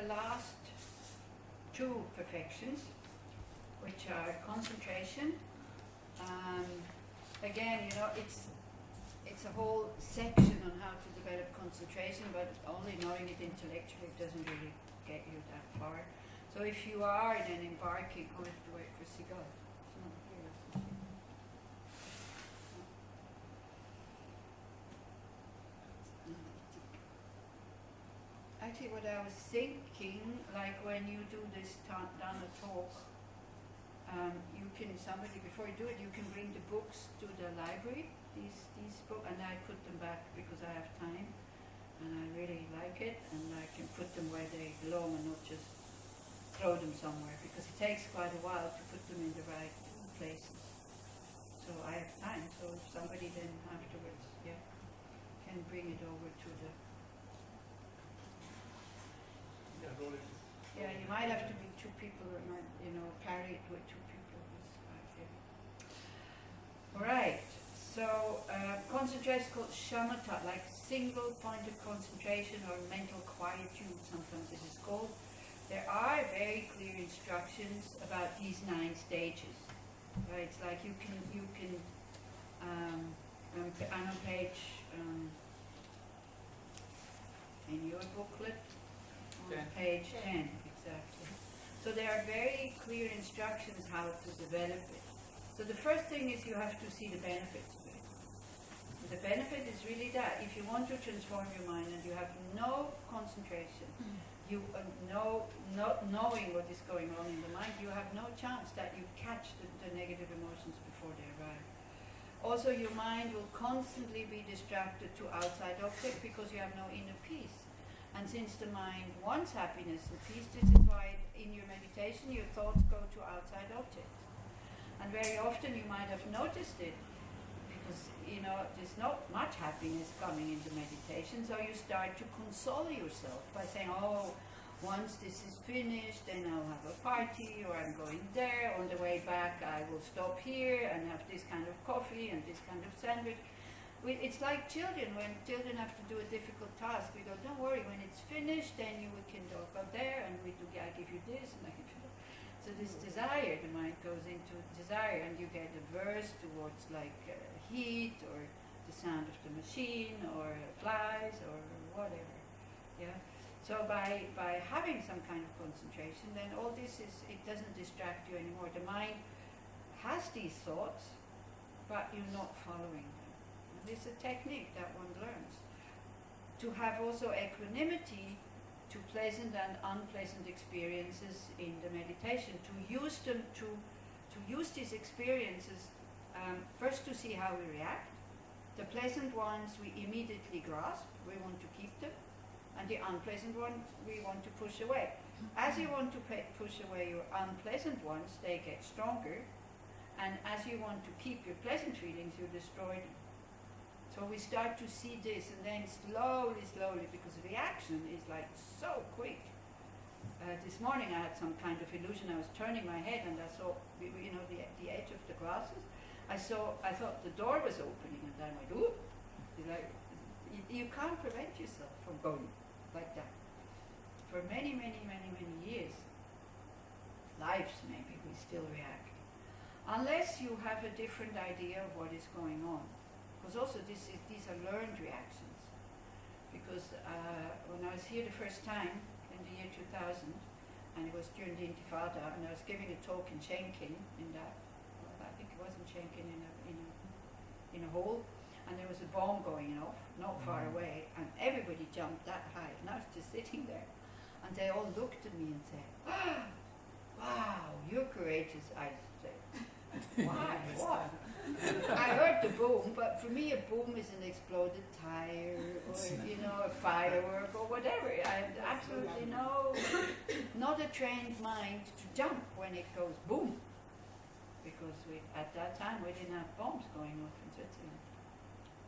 the last two perfections, which are concentration. Again, you know, it's a whole section on how to develop concentration, but only knowing it intellectually doesn't really get you that far. So if you are in an embarking, oh, I have to wait for a cigar. It's not here. Actually, what I was thinking, like when you do this down a talk, you can, somebody, before you do it, you can bring the books to the library, these books, and I put them back because I have time, and I really like it, and I can put them where they belong and not just throw them somewhere, because it takes quite a while to put them in the right places. So I have time, so if somebody then afterwards, yeah, can bring it over to the... Yeah, you might have to be two people, or not, you know, carry it with two people. Alright, so concentration is called shamatha, like single point of concentration or mental quietude, sometimes it is called. There are very clear instructions about these 9 stages. Right? It's like you can I'm on page in your booklet, on page 10, exactly. So there are very clear instructions how to develop it. So the first thing is you have to see the benefits of it. The benefit is really that if you want to transform your mind and you have no concentration, you not knowing what is going on in the mind, you have no chance that you catch the negative emotions before they arrive. Also, your mind will constantly be distracted to outside objects because you have no inner peace. And since the mind wants happiness and peace, this is why in your meditation your thoughts go to outside objects. And very often you might have noticed it, because you know there's not much happiness coming into meditation, so you start to console yourself by saying, oh, once this is finished, then I'll have a party, or I'm going there, on the way back I will stop here and have this kind of coffee and this kind of sandwich. It's like children, when children have to do a difficult task, we go, don't worry, when it's finished, then you can go there and I give you this and I give you that. So this desire, the mind goes into desire, and you get averse towards like heat or the sound of the machine or flies or whatever. Yeah. So by having some kind of concentration, then all this it doesn't distract you anymore. The mind has these thoughts, but you're not following them. And this is a technique that one learns. To have also equanimity to pleasant and unpleasant experiences in the meditation, to use them, to use these experiences first to see how we react. The pleasant ones we immediately grasp, we want to keep them, and the unpleasant ones we want to push away. As you want to push away your unpleasant ones, they get stronger, and as you want to keep your pleasant feelings, you destroy them. So we start to see this, and then slowly, because the reaction is like so quick. This morning I had some kind of illusion. I was turning my head and I saw, you know, the edge of the glasses. I thought the door was opening, and then I went, ooh! It's like, you can't prevent yourself from going like that. For many years, lives maybe, we still react. Unless you have a different idea of what is going on. Because also these are learned reactions. Because when I was here the first time, in the year 2000, and it was during the Intifada, and I was giving a talk in Schenken, in that, well, I think it was in Schenken, in a hall, and there was a bomb going off, not far away, and everybody jumped that high, and I was just sitting there. And they all looked at me and said, ah, wow, you're courageous, I said. Why? What? I heard the boom, but for me a boom is an exploded tire, or you know, a firework or whatever. I had absolutely not a trained mind to jump when it goes boom, because at that time we didn't have bombs going off in Switzerland.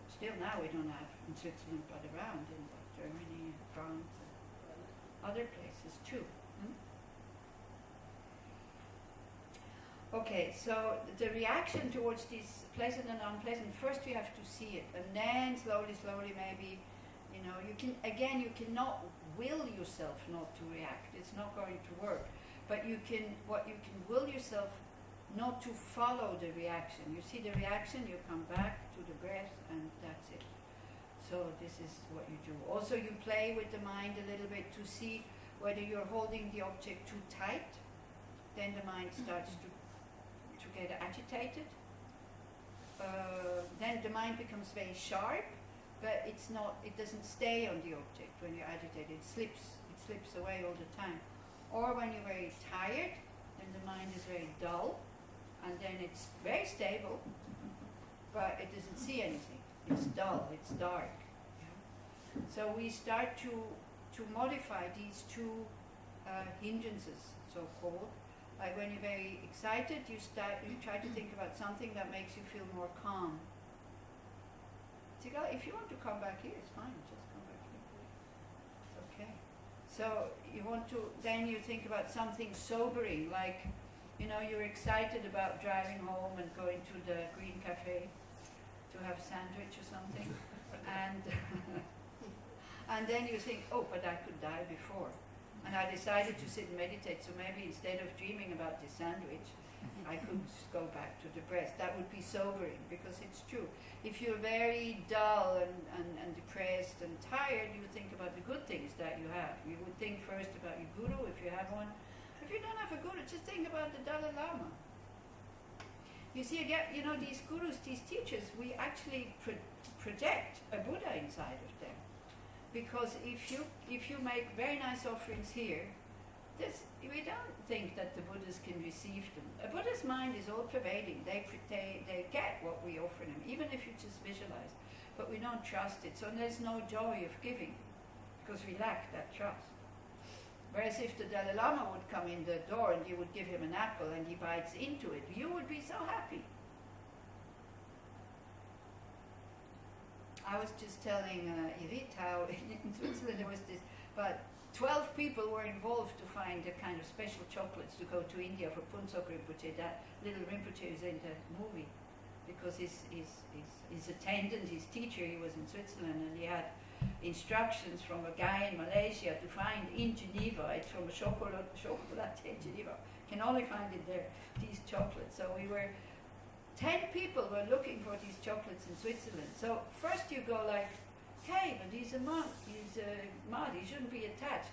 Still now we don't have in Switzerland, but around in Germany, France, and other places too. Okay, so the reaction towards these pleasant and unpleasant, first we have to see it, and then slowly maybe, you know, you cannot will yourself not to react. It's not going to work. But you can will yourself not to follow the reaction. You see the reaction, you come back to the breath, and that's it. So this is what you do. Also, you play with the mind a little bit to see whether you're holding the object too tight. Then the mind starts to get agitated. Then the mind becomes very sharp, but it doesn't stay on the object when you're agitated. It slips away all the time. Or when you're very tired, then the mind is very dull, and then it's very stable, but it doesn't see anything. It's dull, it's dark. Yeah? So we start to modify these two hindrances, so-called. Like when you're very excited, you try to think about something that makes you feel more calm. If you want to come back here, it's fine, just come back here. It's okay. So then you think about something sobering, like, you're excited about driving home and going to the Green Cafe to have a sandwich or something. And then you think, oh, but I could die before. And I decided to sit and meditate, so maybe instead of dreaming about the sandwich, I could go back to the breath. That would be sobering, because it's true. If you're very dull and depressed and tired, you would think about the good things that you have. You would think first about your guru, if you have one. If you don't have a guru, just think about the Dalai Lama. You see, again, these gurus, these teachers, we actually project a Buddha inside of them. Because if you make very nice offerings here, we don't think that the Buddhas can receive them. A Buddha's mind is all-pervading. They get what we offer them, even if you just visualize. But we don't trust it, so there's no joy of giving, because we lack that trust. Whereas if the Dalai Lama would come in the door and you would give him an apple and he bites into it, you would be so happy. I was just telling Rita how in Switzerland there was this, but 12 people were involved to find the kind of special chocolates to go to India for Punsok Rinpoche. That little Rinpoche is in the movie, because his attendant, his teacher, he was in Switzerland, and he had instructions from a guy in Malaysia to find in Geneva. It's from a chocolate in Geneva. Can only find it there, these chocolates. So 10 people were looking for these chocolates in Switzerland. So first you go like, hey, but he's a monk, he's a mud, he shouldn't be attached.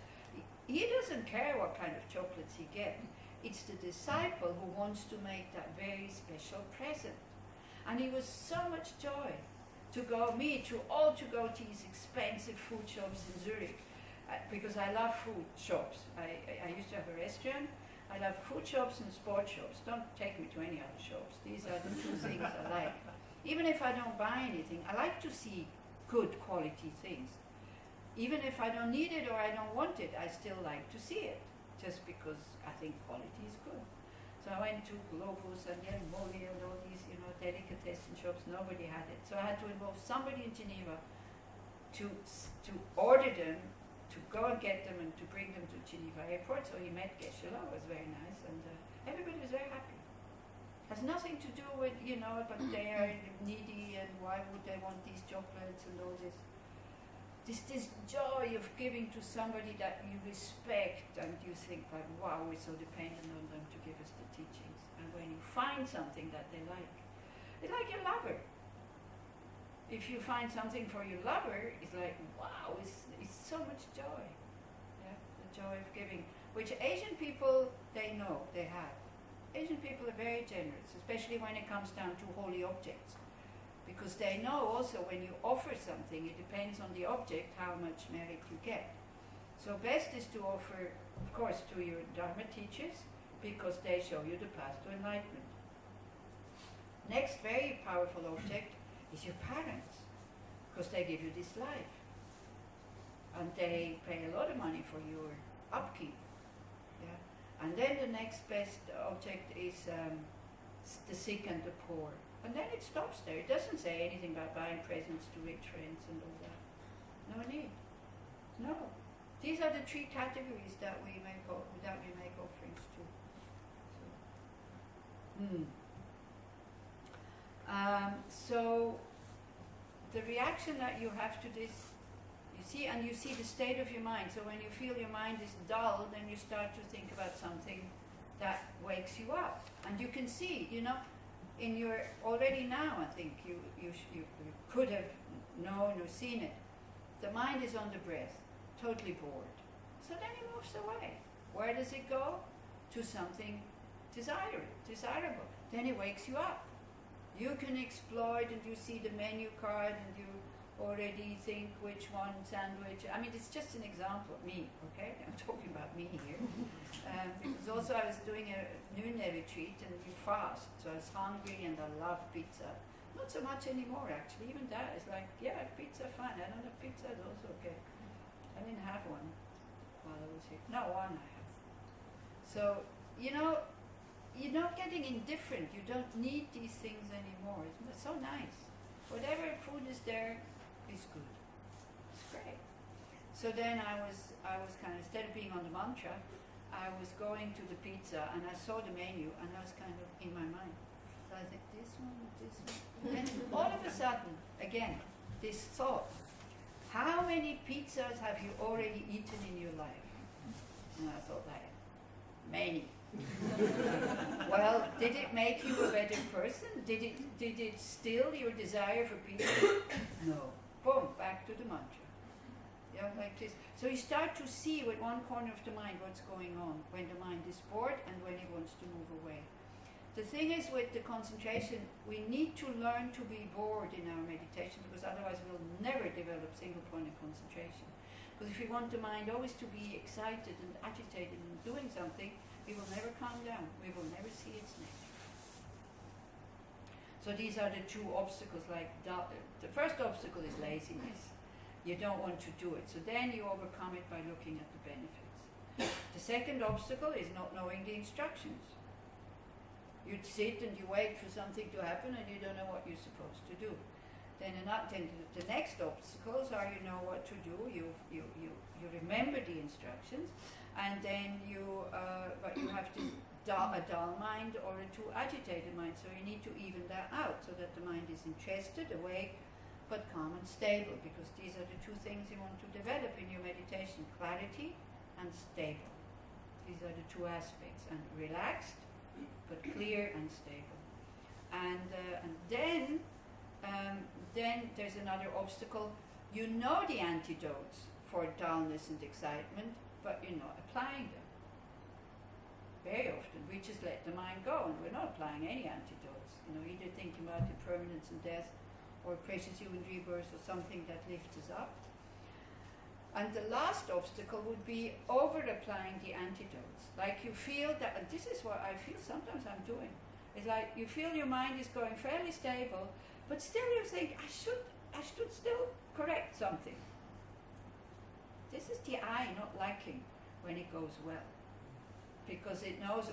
He doesn't care what kind of chocolates he gets. It's the disciple who wants to make that very special present. And it was so much joy to go to these expensive food shops in Zurich, because I love food shops. I used to have a restaurant. I love food shops and sports shops. Don't take me to any other shops. These are the two things I like. Even if I don't buy anything, I like to see good quality things. Even if I don't need it or I don't want it, I still like to see it, just because I think quality is good. So I went to Globus and Molly and all these, delicatessen shops. Nobody had it. So I had to involve somebody in Geneva to order them, to go and get them and to bring them to Geneva airport. So he met Geshe-la, was very nice, and everybody was very happy. Has nothing to do with, but they are needy and why would they want these chocolates and all this. This joy of giving to somebody that you respect and you think like, wow, we're so dependent on them to give us the teachings. And when you find something that they like, it's like your lover. If you find something for your lover, it's like, wow, it's so much joy. Yeah? The joy of giving, which Asian people, they know, they have. Asian people are very generous, especially when it comes down to holy objects. Because they know also when you offer something, it depends on the object how much merit you get. So best is to offer, of course, to your Dharma teachers, because they show you the path to enlightenment. Next very powerful object is your parents, because they give you this life. And they pay a lot of money for your upkeep. Yeah? And then the next best object is the sick and the poor. And then it stops there. It doesn't say anything about buying presents to rich friends and all that. No need. No. These are the three categories that we make offerings to. So the reaction that you have to this is see, and you see the state of your mind. So when you feel your mind is dull, then you start to think about something that wakes you up. And you can see, you know, in your, already now, I think, you could have known or seen it. The mind is on the breath, totally bored. So then it moves away. Where does it go? To something desirable. Then it wakes you up. You can exploit, and you see the menu card, and you already think which one sandwich. I mean, it's just an example of me, okay? I'm talking about me here. Because also I was doing a noonday retreat, and you fast. So I was hungry, and I love pizza. Not so much anymore, actually. Even that is like, yeah, pizza, fine. I don't have pizza, it's also okay. I didn't have one while I was here. No, one I have. So, you know, you're not getting indifferent. You don't need these things anymore. It's so nice. Whatever food is there is good. It's great. So then I was kind of, instead of being on the mantra, I was going to the pizza, and I saw the menu, and I was kind of in my mind. So I think, this one. And all of a sudden, again, this thought, how many pizzas have you already eaten in your life? And I thought, like, many. Well, did it make you a better person? Did it still your desire for pizza? No. Boom, back to the mantra. Yeah, like this. So you start to see with one corner of the mind what's going on when the mind is bored and when it wants to move away. The thing is, with the concentration, we need to learn to be bored in our meditation, because otherwise we'll never develop single point of concentration. Because if we want the mind always to be excited and agitated and doing something, we will never calm down. We will never see its nature. So these are the two obstacles. Like the first obstacle is laziness. You don't want to do it. So then you overcome it by looking at the benefits. The second obstacle is not knowing the instructions. You'd sit and you wait for something to happen, and you don't know what you're supposed to do. Then the next obstacles are, you know what to do. You remember the instructions, and then but you have a dull mind or a too agitated mind. So you need to even that out, so that the mind is interested, awake, but calm and stable. Because these are the two things you want to develop in your meditation: clarity and stable. These are the two aspects. And relaxed, but clear and stable. And then there's another obstacle. You know the antidotes for dullness and excitement, but you're not applying them. Very often we just let the mind go, and we're not applying any antidotes. You know, either thinking about impermanence and death, or precious human rebirth, or something that lifts us up. And the last obstacle would be over-applying the antidotes. Like you feel that, and this is what I feel sometimes I'm doing. It's like you feel your mind is going fairly stable, but still you think, I should still correct something. This is the I not liking when it goes well. Because it knows,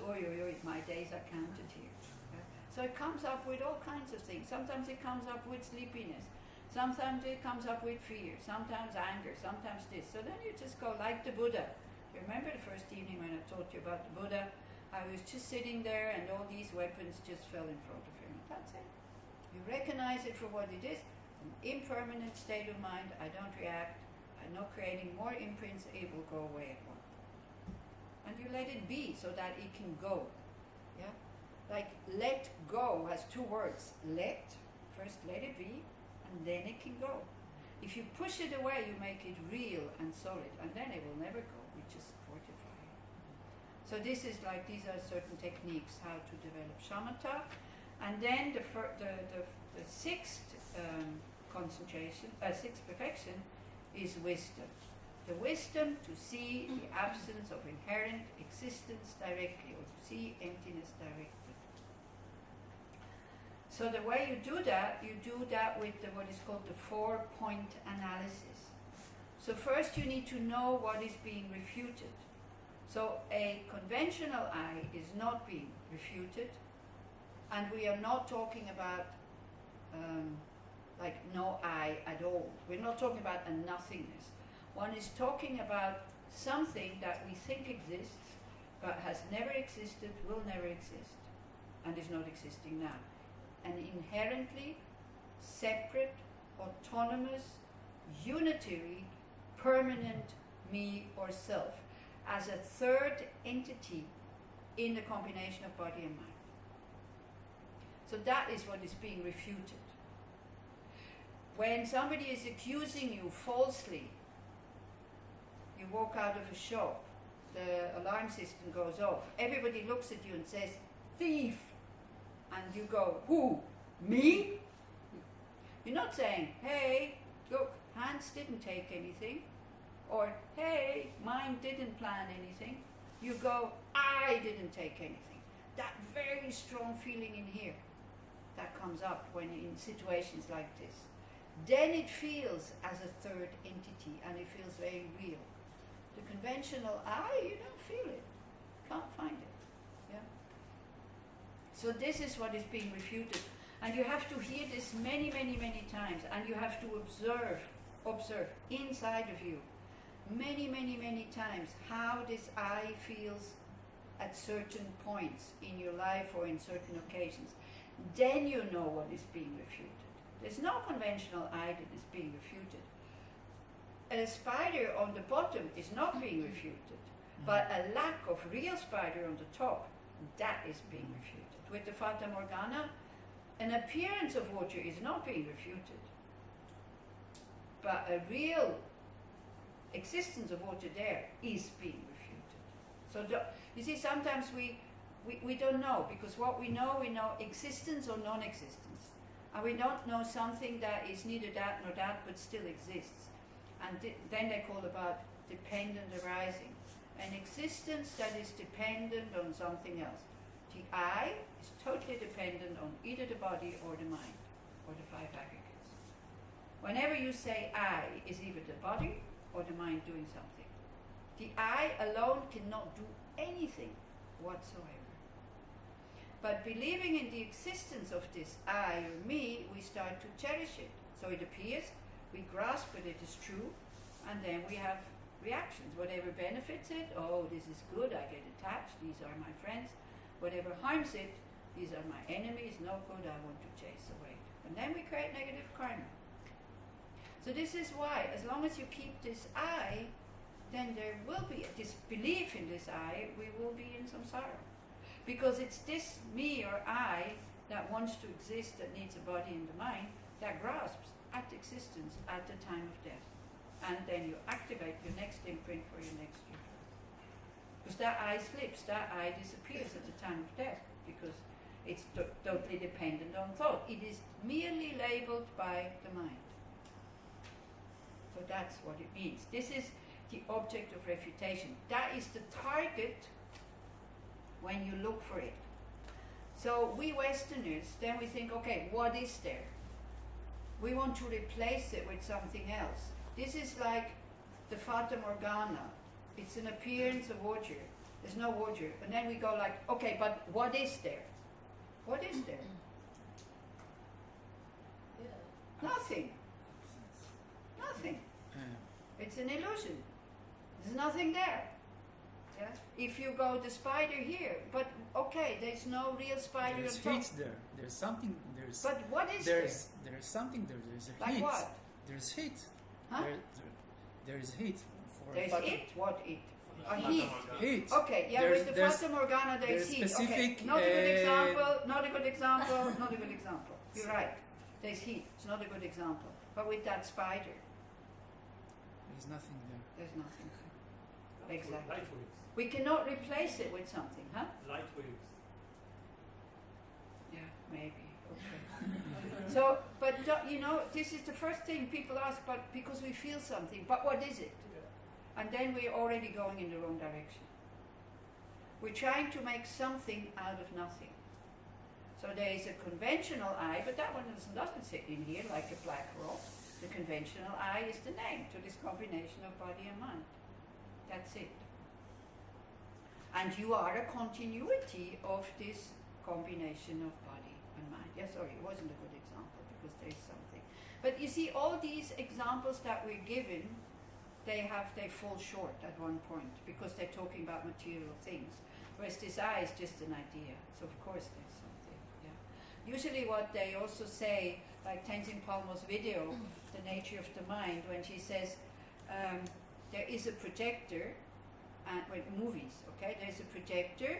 my days are counted here. Okay? So it comes up with all kinds of things. Sometimes it comes up with sleepiness. Sometimes it comes up with fear, sometimes anger, sometimes this. So then you just go like the Buddha. You remember the first evening when I taught you about the Buddha? I was just sitting there, and all these weapons just fell in front of him. That's it. You recognize it for what it is, an impermanent state of mind. I don't react. I'm not creating more imprints. It will go away at once. And you let it be so that it can go. Yeah? Like let go has two words. Let, first let it be, and then it can go. If you push it away, you make it real and solid, and then it will never go. We just fortify it. So this is like, these are certain techniques how to develop shamatha. And then the sixth sixth perfection is wisdom. The wisdom to see the absence of inherent existence directly, or to see emptiness directly. So the way you do that with what is called the 4-point analysis. So first you need to know what is being refuted. So a conventional I is not being refuted, and we are not talking about like no I at all. We're not talking about a nothingness. One is talking about something that we think exists, but has never existed, will never exist, and is not existing now. An inherently separate, autonomous, unitary permanent me or self, as a third entity in the combination of body and mind. So that is what is being refuted. When somebody is accusing you falsely, you walk out of a shop, the alarm system goes off, everybody looks at you and says, thief! And you go, who? Me? You're not saying, hey, look, Hans didn't take anything, or hey, mine didn't plan anything. You go, I didn't take anything. That very strong feeling in here, that comes up when in situations like this. Then it feels as a third entity, and it feels very real. The conventional I, you don't feel it, can't find it. Yeah. So this is what is being refuted, and you have to hear this many, many, many times, and you have to observe inside of you many, many, many times how this I feels at certain points in your life or in certain occasions. Then you know what is being refuted. There's no conventional I that is being refuted. A spider on the bottom is not being refuted, but a lack of real spider on the top, that is being refuted. With the Fata Morgana, an appearance of water is not being refuted, but a real existence of water there is being refuted. So you see, sometimes we don't know, because what we know existence or non-existence. And we don't know something that is neither that nor that, but still exists. And then they call about dependent arising. An existence that is dependent on something else. The I is totally dependent on either the body or the mind, or the five aggregates. Whenever you say I, is either the body or the mind doing something. The I alone cannot do anything whatsoever. But believing in the existence of this I or me, we start to cherish it. So it appears, we grasp that it is true, and then we have reactions. Whatever benefits it, oh, this is good, I get attached, these are my friends. Whatever harms it, these are my enemies, no good, I want to chase away. And then we create negative karma. So this is why, as long as you keep this I, then there will be this belief in this I, we will be in samsara. Because it's this me or I that wants to exist, that needs a body and the mind, that grasps at existence at the time of death. And then you activate your next imprint for your next rebirth. Because that I slips, that I disappears at the time of death, because it's totally dependent on thought. It is merely labeled by the mind. So that's what it means. This is the object of refutation. That is the target when you look for it. So we Westerners, then we think, okay, what is there? We want to replace it with something else. This is like the Fata Morgana. It's an appearance of water. There's no water. And then we go like, okay, but what is there? What is there? Yeah. Nothing. Nothing. It's an illusion. There's nothing there. Yeah? If you go the spider here, but okay, there's no real spider there's on top. Heat there. There's something. There's. But what is there's something there. There's a like heat. What? There's heat. Huh? There is heat. For There's Fata. it? What it? A heat. Heat. Okay, yeah, with the Fata Morgana there's heat. Specific, okay, not a good example, not a good example, not a good example. You're right. There's heat. It's not a good example. But with that spider, there's nothing there. there's nothing. Exactly. Light waves. We cannot replace it with something, huh? Light waves. Yeah, maybe. Okay. So, but you know, this is the first thing people ask, but because we feel something, but what is it? Yeah. And then we're already going in the wrong direction. We're trying to make something out of nothing. So there is a conventional I, but that one doesn't sit in here like a black rock. The conventional I is the name to this combination of body and mind. That's it. And you are a continuity of this combination of body and mind. Yeah, sorry, it wasn't a good example because there's something. But you see, all these examples that we're given, they fall short at one point because they're talking about material things. Whereas this I is just an idea. So of course there's something. Yeah. Usually what they also say, like Tenzin Palmo's video, The Nature of the Mind, when she says, there is a projector, and with movies, okay, there's a projector,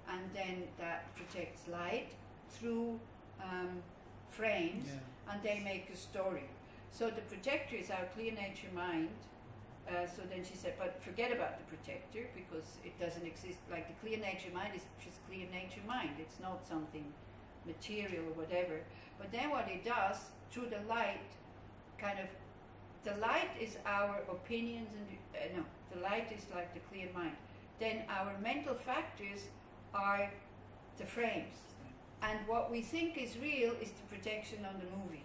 and then that projects light through frames, and they make a story. So the projector is our clear nature mind. So then she said, but forget about the projector, because it doesn't exist. Like the clear nature mind is just clear nature mind. It's not something material or whatever. But then what it does, through the light, kind of, the light is our opinions, and no, the light is like the clear mind. Then our mental factors are the frames. And what we think is real is the projection on the movie.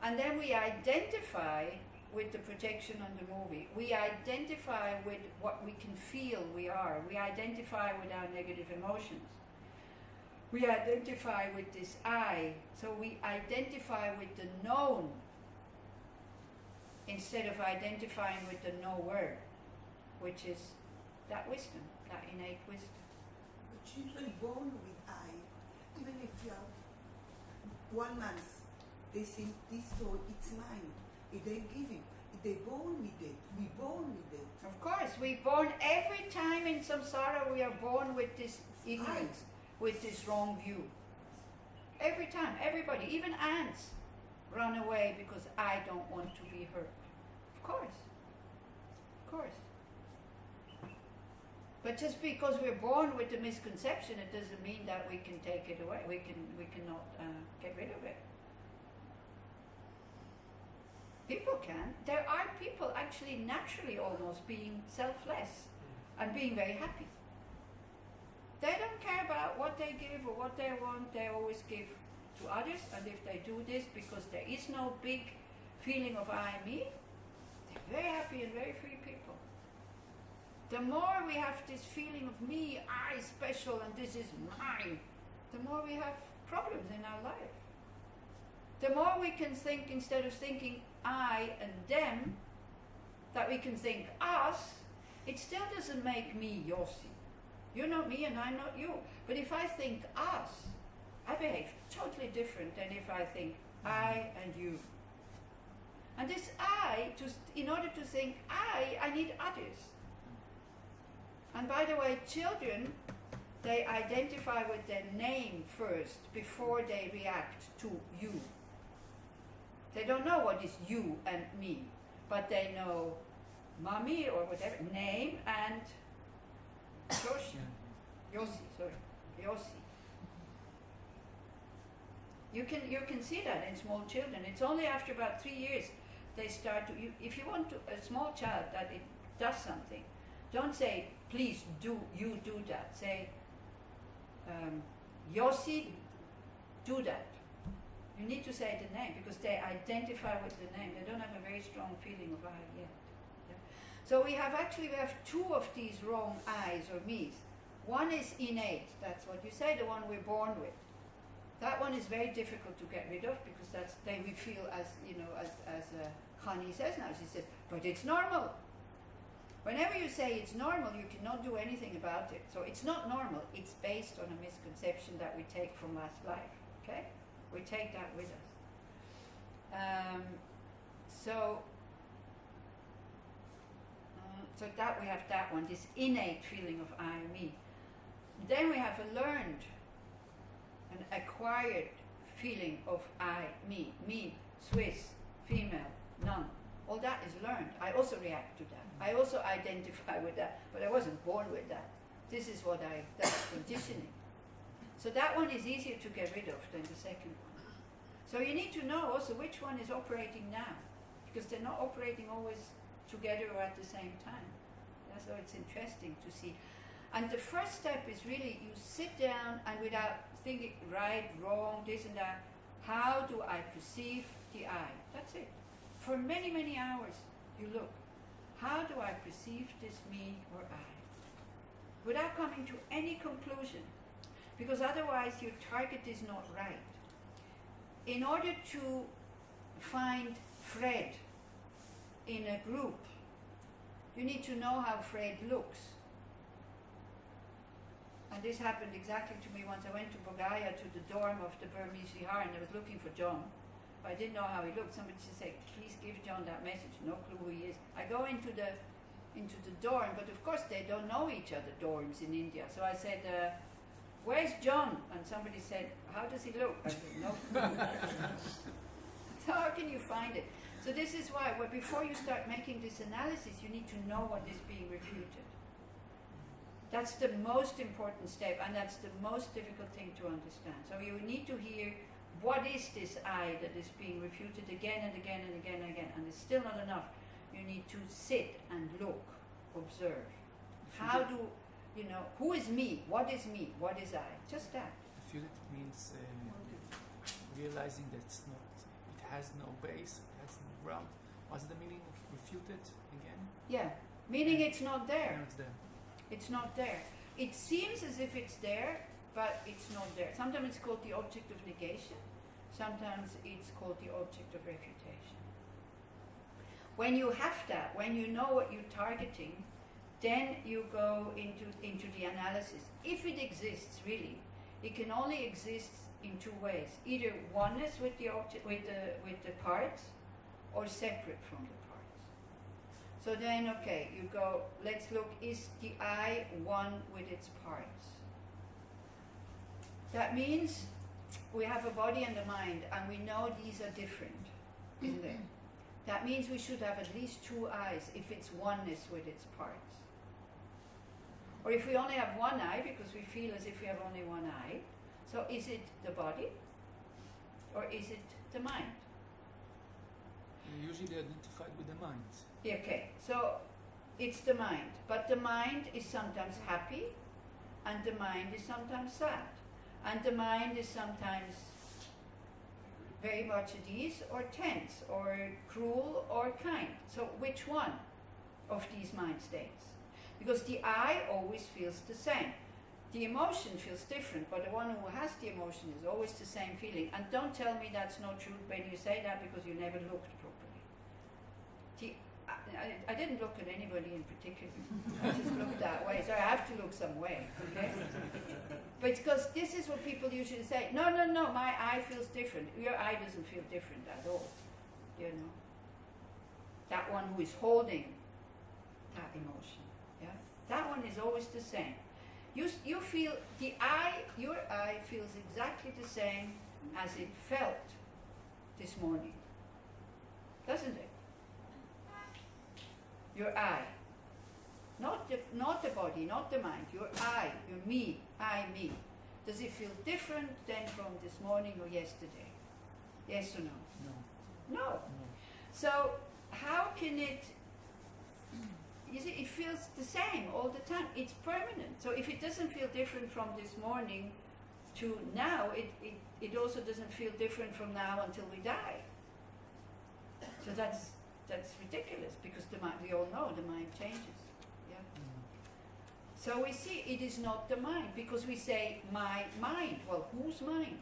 And then we identify with the projection on the movie. We identify with what we can feel we are. We identify with our negative emotions. We identify with this I. So we identify with the known instead of identifying with the knower, which is that wisdom, that innate wisdom. But children born with I, even if you are 1 month, they think this soul, it's mine. If they give him, if they born with it, we born with it. Of course, we born every time in samsara. We are born with this ignorance, with this wrong view. Every time, everybody, even ants, run away because I don't want to be hurt. Of course, of course. But just because we're born with the misconception, it doesn't mean that we can take it away. We cannot get rid of it. People can. There are people actually naturally almost being selfless and being very happy. They don't care about what they give or what they want. They always give to others, and if they do this because there is no big feeling of I, me, they're very happy and very free people. The more we have this feeling of me, I special, and this is mine, the more we have problems in our life. The more we can think, instead of thinking I and them, that we can think us, it still doesn't make me Yossi. You're not me and I'm not you. But if I think us, I behave totally different than if I think I and you. And this I, in order to think I need others. And by the way, children, they identify with their name first before they react to you. They don't know what is you and me, but they know mommy or whatever, name and Yossi. You can see that in small children. It's only after about 3 years they start to, if you want to, a small child that it does something, don't say, please do that. Say, Yossi, do that. You need to say the name because they identify with the name. They don't have a very strong feeling of I yet. Yeah? So we have two of these wrong I's or me's. One is innate, that's what you say, the one we're born with. That one is very difficult to get rid of because we feel as Khani says now, she says, but it's normal. Whenever you say it's normal, you cannot do anything about it. So it's not normal, it's based on a misconception that we take from last life, okay? We take that with us. So that we have that one, this innate feeling of I and me. Then we have a learned, an acquired feeling of I, me, Swiss, female, none. All that is learned. I also react to that. I also identify with that, but I wasn't born with that. This is that's conditioning. So that one is easier to get rid of than the second one. So you need to know also which one is operating now, because they're not operating always together or at the same time. Yeah, so it's interesting to see. And the first step is really you sit down and without thinking right, wrong, this and that, how do I perceive the I? That's it. For many, many hours you look. How do I perceive this me or I? Without coming to any conclusion. Because otherwise your target is not right. In order to find Fred in a group, you need to know how Fred looks. And this happened exactly to me once. I went to Bogaya to the dorm of the Burmese Vihar and I was looking for John. I didn't know how he looked. Somebody just said, please give John that message. No clue who he is. I go into the dorm, but of course they don't know each other, dorms in India. So I said, where's John? And somebody said, how does he look? I said, no clue. So how can you find it? So this is why, well, before you start making this analysis, you need to know what is being refuted. That's the most important step, and that's the most difficult thing to understand. So you need to hear, what is this I that is being refuted again and again and again and again? And it's still not enough. You need to sit and look, observe. How do, you know, who is me? What is me? What is I? Just that. Refuted means realizing that it's not, it has no base, it has no ground. What's the meaning of refuted again? Yeah, meaning it's not there. No, it's there. It's not there. It seems as if it's there, but it's not there. Sometimes it's called the object of negation. Sometimes it's called the object of refutation. When you have that, when you know what you're targeting, then you go into the analysis. If it exists really, it can only exist in two ways: either oneness with the object, with the parts, or separate from the parts. So then, okay, you go. Let's look: is the I one with its parts? That means we have a body and a mind, and we know these are different, isn't it? That means we should have at least two eyes if it's oneness with its parts. Or if we only have one eye, because we feel as if we have only one eye, so is it the body or is it the mind? You're usually identified with the mind. Yeah, okay, so it's the mind, but the mind is sometimes happy and the mind is sometimes sad, and the mind is sometimes very much at ease or tense or cruel or kind. So which one of these mind states? Because the I always feels the same. The emotion feels different, but the one who has the emotion is always the same feeling. And don't tell me that's not true when you say that, because you never looked properly. I didn't look at anybody in particular. I just looked that way, so I have to look some way, okay? But because this is what people usually say, no, my eye feels different. Your eye doesn't feel different at all, you know? That one who is holding that emotion, yeah? That one is always the same. You feel, your eye feels exactly the same as it felt this morning, doesn't it? Your eye, not the body, not the mind, your I, your me, I, me. Does it feel different than from this morning or yesterday? Yes or no? No. No. So how can it, you see, it feels the same all the time. It's permanent. So if it doesn't feel different from this morning to now, it also doesn't feel different from now until we die. So that's ridiculous, because the mind, we all know the mind changes. Yeah. So we see it is not the mind, because we say my mind. Well, whose mind?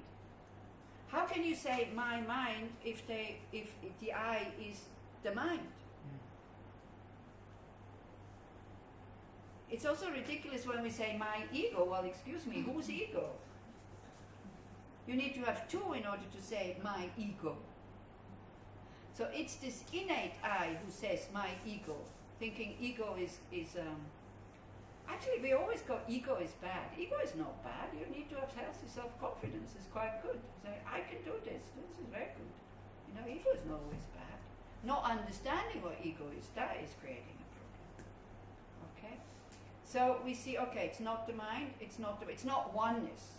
How can you say my mind if the I is the mind? It's also ridiculous when we say my ego. Well, excuse me, whose ego? You need to have two in order to say my ego. So it's this innate I who says my ego, thinking ego is actually we always go ego is bad. Ego is not bad. You need to have healthy self-confidence. It's quite good. Say, I can do this. This is very good. You know, ego is not always bad. Not understanding what ego is, that is creating a problem. Okay? So we see, okay, it's not the mind, it's not oneness.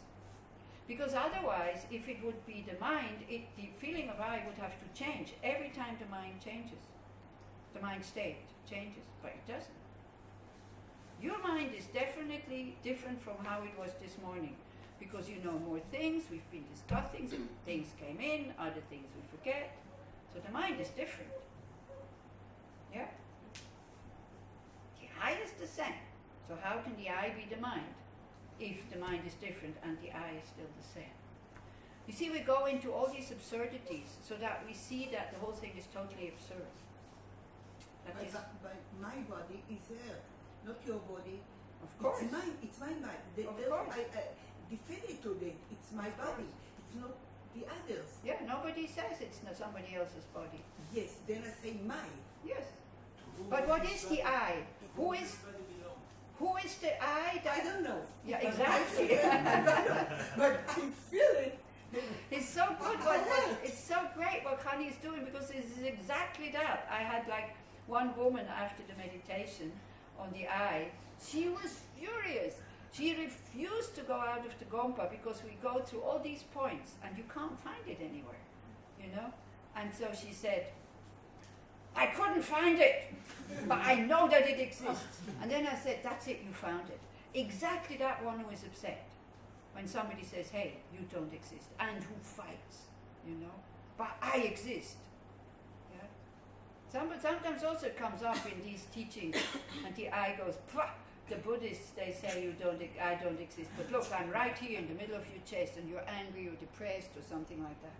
Because otherwise, if it would be the mind, the feeling of I would have to change every time the mind changes. The mind state changes, but it doesn't. Your mind is definitely different from how it was this morning, because you know more things, we've been discussing, things came in, other things we forget. So the mind is different. Yeah? The I is the same. So how can the I be the mind if the mind is different and the I is still the same? You see, we go into all these absurdities so that we see that the whole thing is totally absurd. But my body is here, not your body. Of course. It's my mind. Of course. I definitively, it's my body. It's not the others. Yeah, nobody says it's not somebody else's body. Yes, then I say mine. Yes. But what is the I? Who is the I? I don't know. Yeah, exactly. But I feel it. It's so good. It's so great what Connie is doing, because it's exactly that. I had like one woman after the meditation on the I. She was furious. She refused to go out of the Gompa because we go through all these points and you can't find it anywhere, you know. And so she said, I couldn't find it, but I know that it exists. And then I said, that's it, you found it. Exactly that one who is upset when somebody says, hey, you don't exist, and who fights, you know, but I exist. Yeah? Sometimes also it comes up in these teachings, and the I goes, pah! The Buddhists, they say I don't exist, but look, I'm right here in the middle of your chest, and you're angry or depressed or something like that.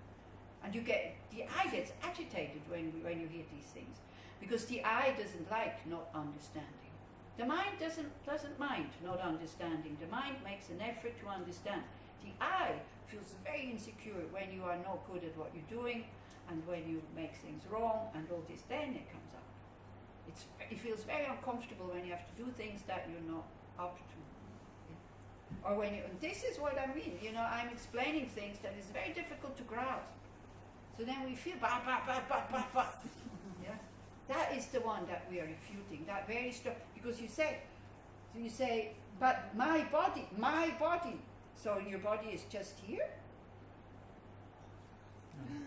And the I gets agitated when you hear these things, because the I doesn't like not understanding. The mind doesn't mind not understanding. The mind makes an effort to understand. The I feels very insecure when you are not good at what you're doing, and when you make things wrong, and all this. Then it comes up. It feels very uncomfortable when you have to do things that you're not up to. Yeah. Or when you, and this is what I mean, you know, I'm explaining things that is very difficult to grasp. So then we feel, bah. Yeah? That is the one that we are refuting, that very strong, because you say, but my body, so your body is just here? No.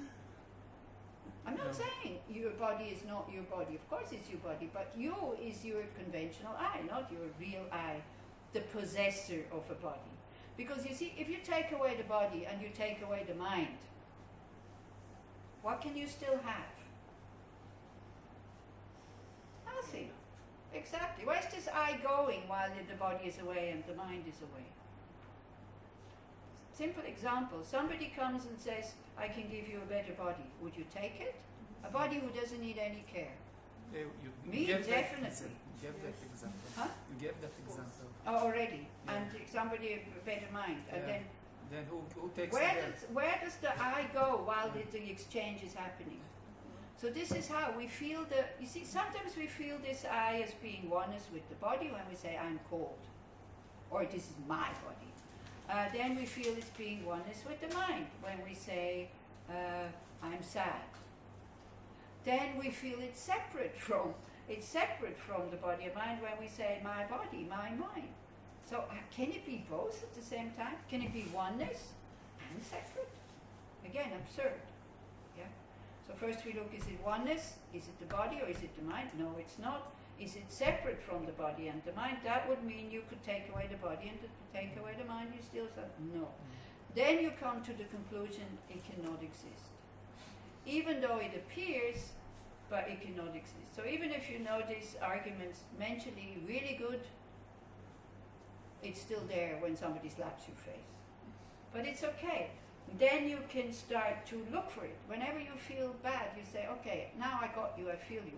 I'm not saying your body is not your body. Of course it's your body, but you is your conventional I, not your real I, the possessor of a body. Because you see, if you take away the body and you take away the mind, what can you still have? Nothing. Exactly. Where's this I going while the body is away and the mind is away? Simple example. Somebody comes and says, I can give you a better body. Would you take it? A body who doesn't need any care. You Me, definitely. You gave that example. Huh? You gave that example. Oh, already. Yeah. And somebody a better mind. And Yeah. Then who takes where does the I go while the exchange is happening? So this is how we feel you see, sometimes we feel this I as being oneness with the body when we say I'm cold, or this is my body. Then we feel it's being oneness with the mind when we say I'm sad. Then we feel it's separate from the body and mind when we say my body, my mind. So can it be both at the same time? Can it be oneness and separate? Again, absurd. Yeah. So first we look: is it oneness? Is it the body or is it the mind? No, it's not. Is it separate from the body and the mind? That would mean you could take away the body and take away the mind. You still say no. Then you come to the conclusion it cannot exist, even though it appears, but it cannot exist. So even if you know these arguments mentally really good, it's still there when somebody slaps your face. But it's okay. Then you can start to look for it. Whenever you feel bad, you say, okay, now I got you, I feel you.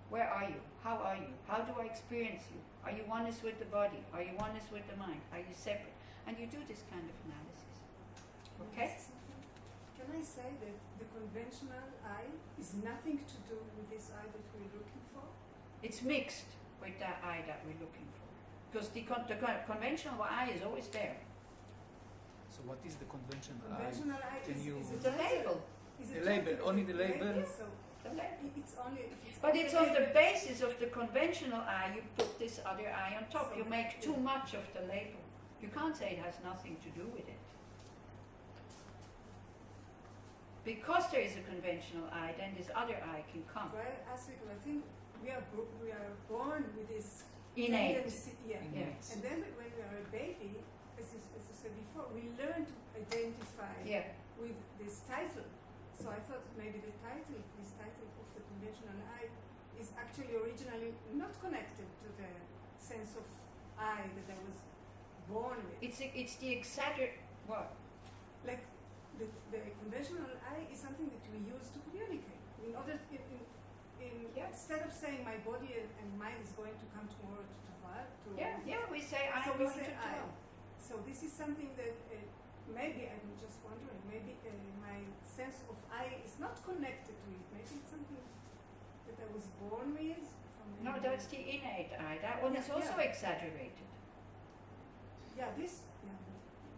Where are you? How are you? How do I experience you? Are you oneness with the body? Are you oneness with the mind? Are you separate? And you do this kind of analysis. Okay? Can I say that the conventional I is nothing to do with this I that we're looking for? It's mixed with that I that we're looking for. Because the conventional I is always there. So what is the conventional Conventional I Can you- is It's a label. Is The label, only the label? So The label. it's only. But it's on the basis of the conventional I, you put this other I on top. You make too much of the label. You can't say it has nothing to do with it. Because there is a conventional I, then this other I can come. Well, as we go, I think we are born with this Innate. tendency, yeah. Innate. And then when we are a baby, as you said before, we learn to identify Yeah. with this title. So I thought maybe this title of the conventional I is actually originally not connected to the sense of I that I was born with. It's the exact what? Like the conventional I is something that we use to communicate. In order, Yeah. instead of saying my body and mind is going to come tomorrow to Yeah, we say I'm so we going say to I. tell. So this is something that maybe I'm just wondering, maybe my sense of I is not connected to it. Maybe it's something that I was born with. No, that's the innate I. That one is also exaggerated. Yeah, this.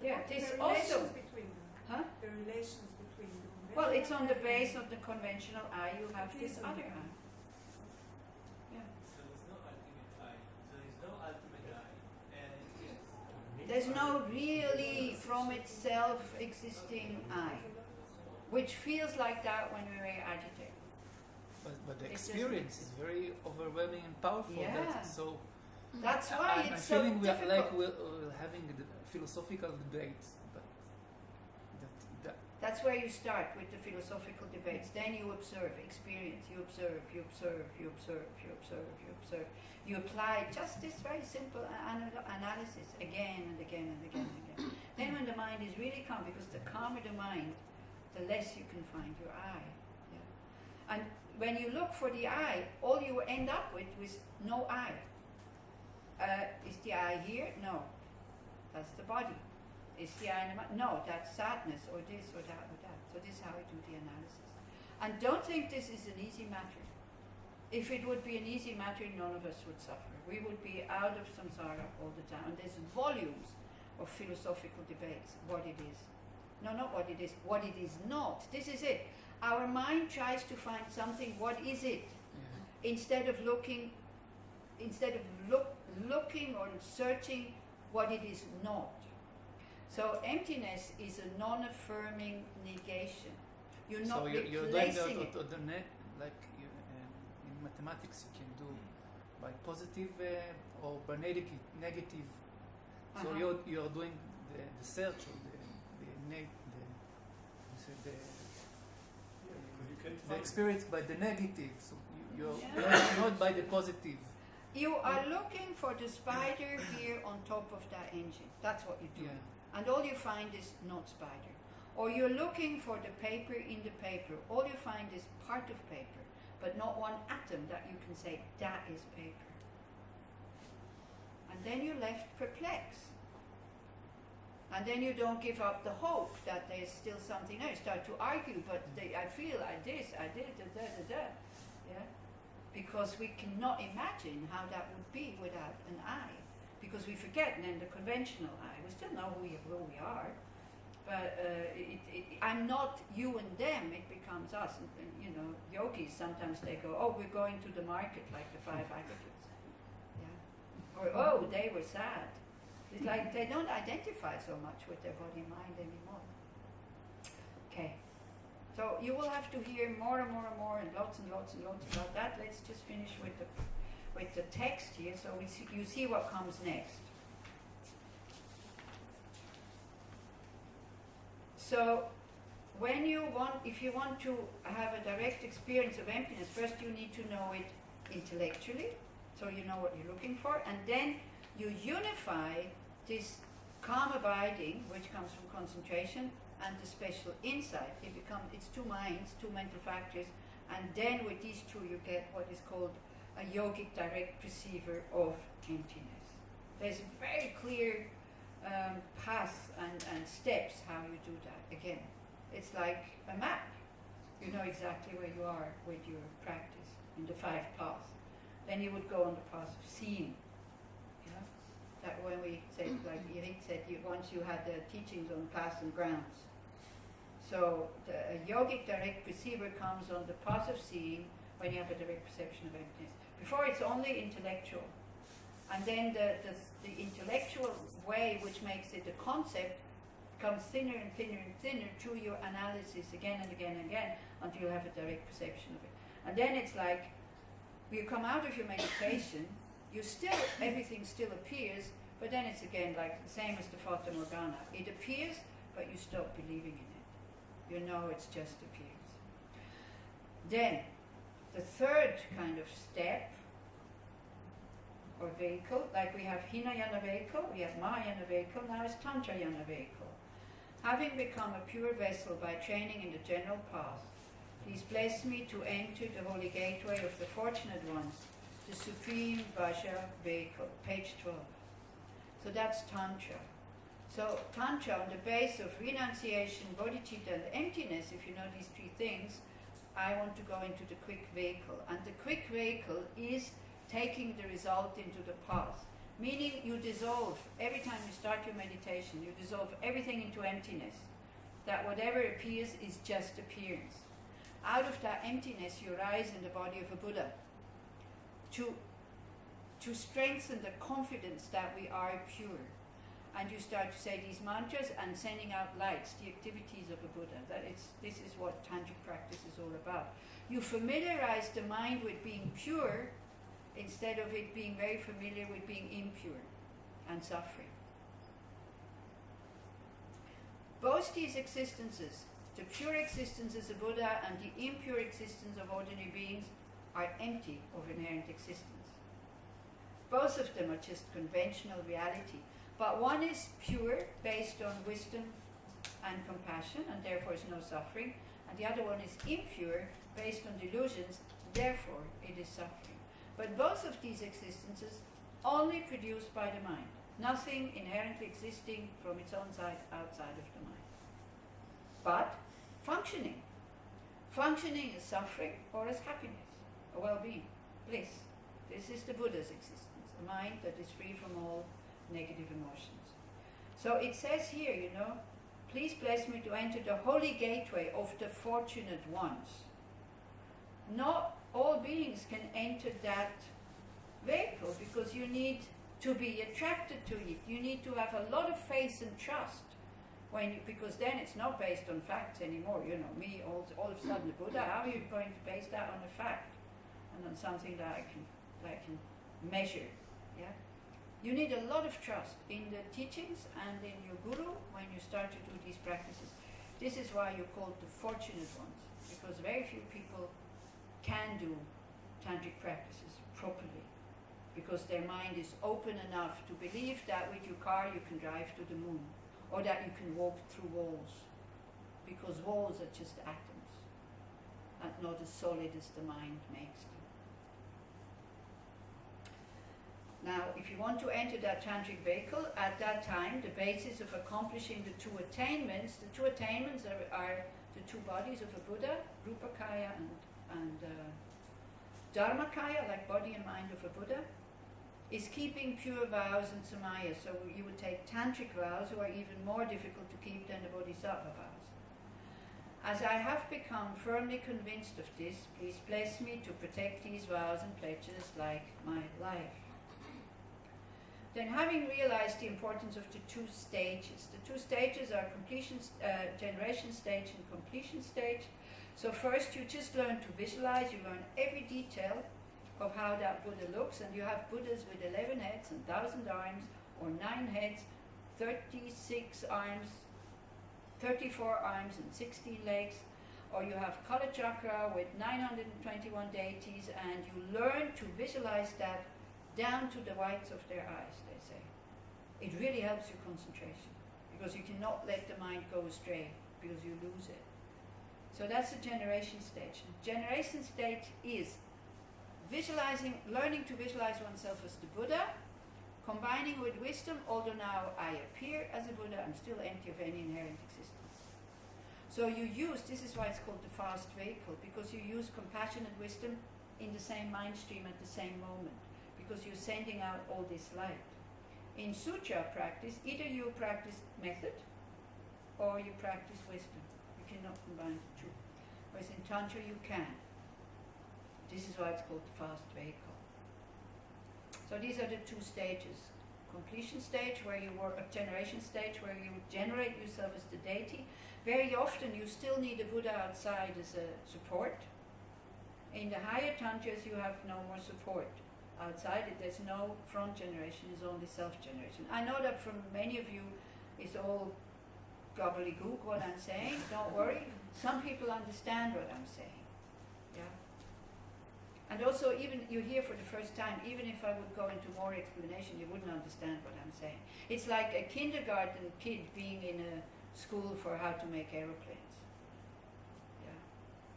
Yeah, The this relations also. between them. Huh? The relations between them. Well, it's on the base of the conventional I. You have this other I. Yeah. So there's no ultimate I. There is no ultimate I. And yes. There's no really from itself existing I, which feels like that when we're very agitated. But the It experience is very overwhelming and powerful. Yeah. So That's why I'm it's so feeling difficult. like we're having a philosophical debate, but that That's where you start with the philosophical debates. Then you observe, experience, you observe, you observe, you observe, you observe, you observe. You apply just this very simple analysis again and again and again and again. Then when the mind is really calm, because the calmer the mind, the less you can find your I. Yeah. And when you look for the I, all you end up with is no I. Is the I here? No. That's the body. Is the I in the mind? No, that's sadness or this or that or that. So this is how I do the analysis. And don't think this is an easy matter. If it would be an easy matter, none of us would suffer. We would be out of samsara all the time. And there's volumes of philosophical debates, what it is. No, not what it is, what it is not. This is it. Our mind tries to find something, what is it? Instead of looking or searching what it is not. So emptiness is a non-affirming negation. You're not you're replacing doing it. like in mathematics you can do by positive or by negative. So you're doing the search or the experience by the negative. So you're not by the positive. You are looking for the spider here on top of that engine. That's what you do. Yeah. And all you find is not spider. Or you're looking for the paper in the paper. All you find is part of paper, but not one atom that you can say, that is paper. And then you're left perplexed. And then you don't give up the hope that there's still something there. You start to argue, but I feel I did, da. Yeah? Because we cannot imagine how that would be without an I. Because we forget, and then the conventional I. We still know who we are. But I'm not you and them, it becomes us. And, you know, yogis, sometimes they go, oh, we're going to the market, like the 5 aggregates. Yeah? Or, oh, they were sad. It's like they don't identify so much with their body-mind anymore. Okay. So you will have to hear more and more and more and lots about that. Let's just finish with the text here, so you see what comes next. So when if you want to have a direct experience of emptiness, first you need to know it intellectually, so you know what you're looking for, and then you unify this calm abiding, which comes from concentration, and the special insight. It's two minds, two mental factors, and then with these two you get what is called a yogic direct perceiver of emptiness. There's a very clear path and steps how you do that. Again, it's like a map. You know exactly where you are with your practice in the 5 paths. Then you would go on the path of seeing. That when we said, like Erik said, once you had the teachings on paths and grounds. So a yogic direct perceiver comes on the path of seeing when you have a direct perception of emptiness. Before it's only intellectual. And then the intellectual way, which makes it a concept, becomes thinner and thinner and thinner through your analysis again and again and again until you have a direct perception of it. And then it's like, you come out of your meditation, everything still appears, but then it's again like the same as the Fata Morgana. It appears, but you stop believing in it. You know it just appears. Then, the third kind of step, or vehicle, like we have Hinayana vehicle, we have Mahayana vehicle, now it's Tantrayana vehicle. Having become a pure vessel by training in the general path, please bless me to enter the holy gateway of the fortunate ones, the Supreme Vajra vehicle, page 12. So that's Tantra. So Tantra, on the base of renunciation, bodhicitta, and emptiness, if you know these three things, I want to go into the quick vehicle. And the quick vehicle is taking the result into the path. Meaning you dissolve, every time you start your meditation, you dissolve everything into emptiness. That whatever appears is just appearance. Out of that emptiness you rise in the body of a Buddha. To strengthen the confidence that we are pure. And you start to say these mantras and sending out lights, the activities of a Buddha. This is what tantric practice is all about. You familiarize the mind with being pure instead of it being very familiar with being impure and suffering. Both these existences, the pure existence as a Buddha and the impure existence of ordinary beings, are empty of inherent existence. Both of them are just conventional reality. But one is pure, based on wisdom and compassion, and therefore is no suffering. And the other one is impure, based on delusions, therefore it is suffering. But both of these existences only produced by the mind. Nothing inherently existing from its own side outside of the mind. But functioning. Functioning as suffering or as happiness, or well-being, bliss. This is the Buddha's existence, a mind that is free from all negative emotions. So it says here, you know, please bless me to enter the holy gateway of the fortunate ones. Not all beings can enter that vehicle because you need to be attracted to it. You need to have a lot of faith and trust because then it's not based on facts anymore. You know, me all of a sudden the Buddha, how are you going to base that on a fact and on something that I can measure? Yeah. You need a lot of trust in the teachings and in your guru when you start to do these practices. This is why you're called the fortunate ones, because very few people can do tantric practices properly, because their mind is open enough to believe that with your car you can drive to the moon, or that you can walk through walls, because walls are just atoms and not as solid as the mind makes them. Now, if you want to enter that tantric vehicle, at that time, the basis of accomplishing the two attainments are the two bodies of a Buddha, Rupakaya and Dharmakaya, like body and mind of a Buddha, is keeping pure vows and samaya. So you would take tantric vows, who are even more difficult to keep than the bodhisattva vows. As I have become firmly convinced of this, please bless me to protect these vows and pledges like my life. Then, having realized the importance of the two stages are completion, generation stage and completion stage. So first you just learn to visualize, you learn every detail of how that Buddha looks, and you have Buddhas with 11 heads and 1,000 arms, or 9 heads, 36 arms, 34 arms and 16 legs, or you have Kala Chakra with 921 deities, and you learn to visualize that down to the whites of their eyes, they say. It really helps your concentration, because you cannot let the mind go astray, because you lose it. So that's the generation stage. The generation stage is visualizing, learning to visualize oneself as the Buddha, combining with wisdom, although now I appear as a Buddha, I'm still empty of any inherent existence. So you use, this is why it's called the fast vehicle, because you use compassion and wisdom in the same mind stream at the same moment, because you're sending out all this light. In sutra practice, either you practice method or you practice wisdom. You cannot combine the two. Whereas in Tantra you can. This is why it's called the fast vehicle. So these are the two stages. Completion stage, where you work, a generation stage, where you generate yourself as the deity. Very often you still need a Buddha outside as a support. In the higher Tantras you have no more support. Outside it, there's no front generation, it's only self-generation. I know that from many of you it's all gobbledygook what I'm saying. Don't worry. Some people understand what I'm saying. Yeah. And also, even you're here for the first time, even if I would go into more explanation, you wouldn't understand what I'm saying. It's like a kindergarten kid being in a school for how to make aeroplanes. Yeah.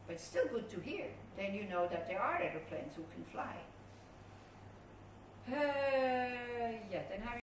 But it's still good to hear. Then you know that there are aeroplanes who can fly. Yeah, then having